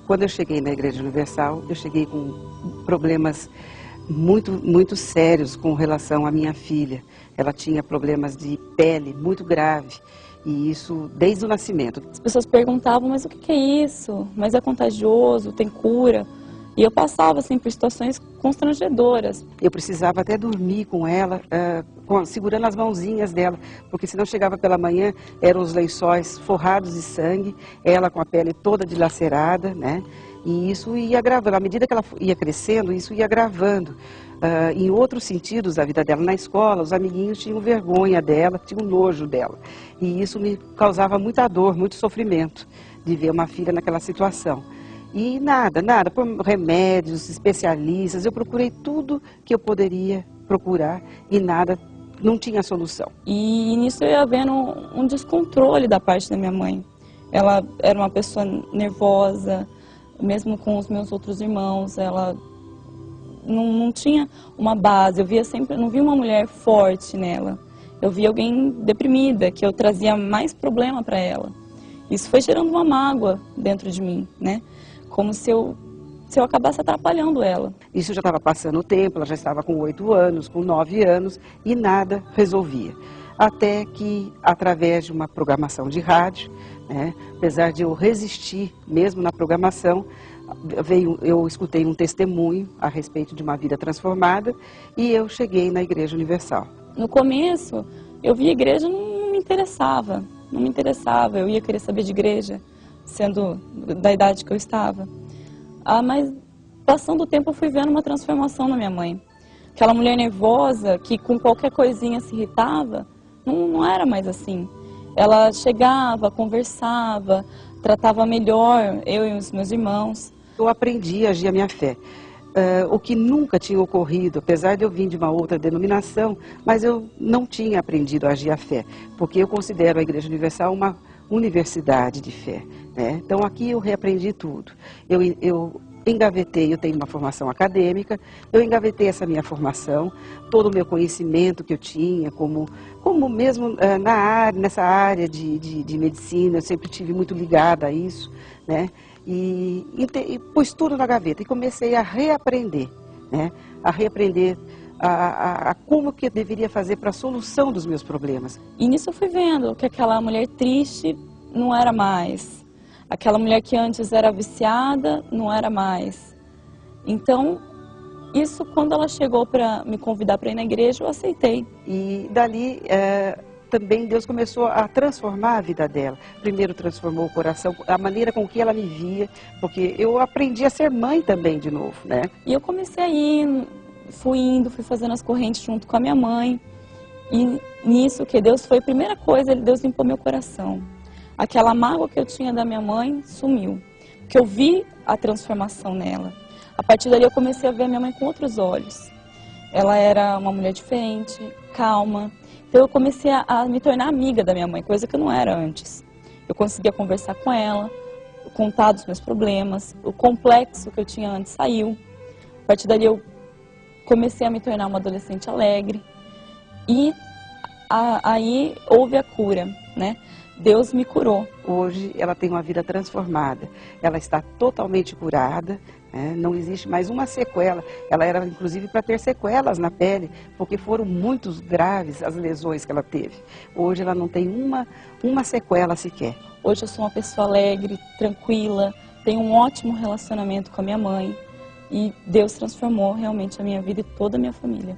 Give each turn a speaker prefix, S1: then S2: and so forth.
S1: Quando eu cheguei na Igreja Universal, eu cheguei com problemas muito sérios com relação à minha filha. Ela tinha problemas de pele muito grave, e isso desde o nascimento.
S2: As pessoas perguntavam, mas o que é isso? Mas é contagioso, tem cura? E eu passava assim, por situações constrangedoras.
S1: Eu precisava até dormir com ela, segurando as mãozinhas dela, porque senão chegava pela manhã, eram os lençóis forrados de sangue, ela com a pele toda dilacerada, né? E isso ia agravando, à medida que ela ia crescendo, isso ia agravando. Em outros sentidos da vida dela, na escola, os amiguinhos tinham vergonha dela, tinham nojo dela. E isso me causava muita dor, muito sofrimento, de ver uma filha naquela situação. E nada, por remédios, especialistas, eu procurei tudo que eu poderia procurar e nada, não tinha solução.
S2: E nisso eu ia vendo um descontrole da parte da minha mãe. Ela era uma pessoa nervosa, mesmo com os meus outros irmãos, ela não tinha uma base. Eu via sempre, não via uma mulher forte nela. Eu via alguém deprimida, que eu trazia mais problema para ela. Isso foi gerando uma mágoa dentro de mim, né? Como se eu acabasse atrapalhando ela.
S1: Isso já estava passando o tempo, ela já estava com 8 anos, com 9 anos, e nada resolvia. Até que, através de uma programação de rádio, né, apesar de eu resistir mesmo na programação, eu escutei um testemunho a respeito de uma vida transformada e eu cheguei na Igreja Universal.
S2: No começo, eu via a igreja, não me interessava, eu ia querer saber de igreja, sendo da idade que eu estava. Mas passando o tempo eu fui vendo uma transformação na minha mãe. Aquela mulher nervosa que com qualquer coisinha se irritava, não era mais assim. Ela chegava, conversava, tratava melhor eu e os meus irmãos.
S1: Eu aprendi a agir a minha fé. O que nunca tinha ocorrido, apesar de eu vir de uma outra denominação, mas eu não tinha aprendido a agir a fé, porque eu considero a Igreja Universal uma universidade de fé, né? Então aqui eu reaprendi tudo. Eu engavetei, eu tenho uma formação acadêmica, eu engavetei essa minha formação, todo o meu conhecimento que eu tinha, como mesmo nessa área de medicina, eu sempre tive muito ligada a isso, né? E pus tudo na gaveta e comecei a reaprender, né? A reaprender a como que eu deveria fazer para a solução dos meus problemas.
S2: E nisso eu fui vendo que aquela mulher triste não era mais. Aquela mulher que antes era viciada não era mais. Então, isso quando ela chegou para me convidar para ir na igreja, eu aceitei.
S1: E dali também Deus começou a transformar a vida dela. Primeiro transformou o coração, a maneira com que ela me via, porque eu aprendi a ser mãe também de novo, né?
S2: E eu comecei a ir, fui fazendo as correntes junto com a minha mãe. E nisso que Deus foi a primeira coisa, Deus limpou meu coração. Aquela mágoa que eu tinha da minha mãe sumiu, porque eu vi a transformação nela. A partir dali eu comecei a ver a minha mãe com outros olhos. Ela era uma mulher diferente, calma. Então eu comecei a me tornar amiga da minha mãe, coisa que eu não era antes. Eu conseguia conversar com ela, contar dos meus problemas, o complexo que eu tinha antes saiu. A partir dali eu comecei a me tornar uma adolescente alegre. E aí houve a cura, né? Deus me curou.
S1: Hoje ela tem uma vida transformada, ela está totalmente curada, né? Não existe mais uma sequela. Ela era inclusive para ter sequelas na pele, porque foram muito graves as lesões que ela teve. Hoje ela não tem uma sequela sequer.
S2: Hoje eu sou uma pessoa alegre, tranquila, tenho um ótimo relacionamento com a minha mãe e Deus transformou realmente a minha vida e toda a minha família.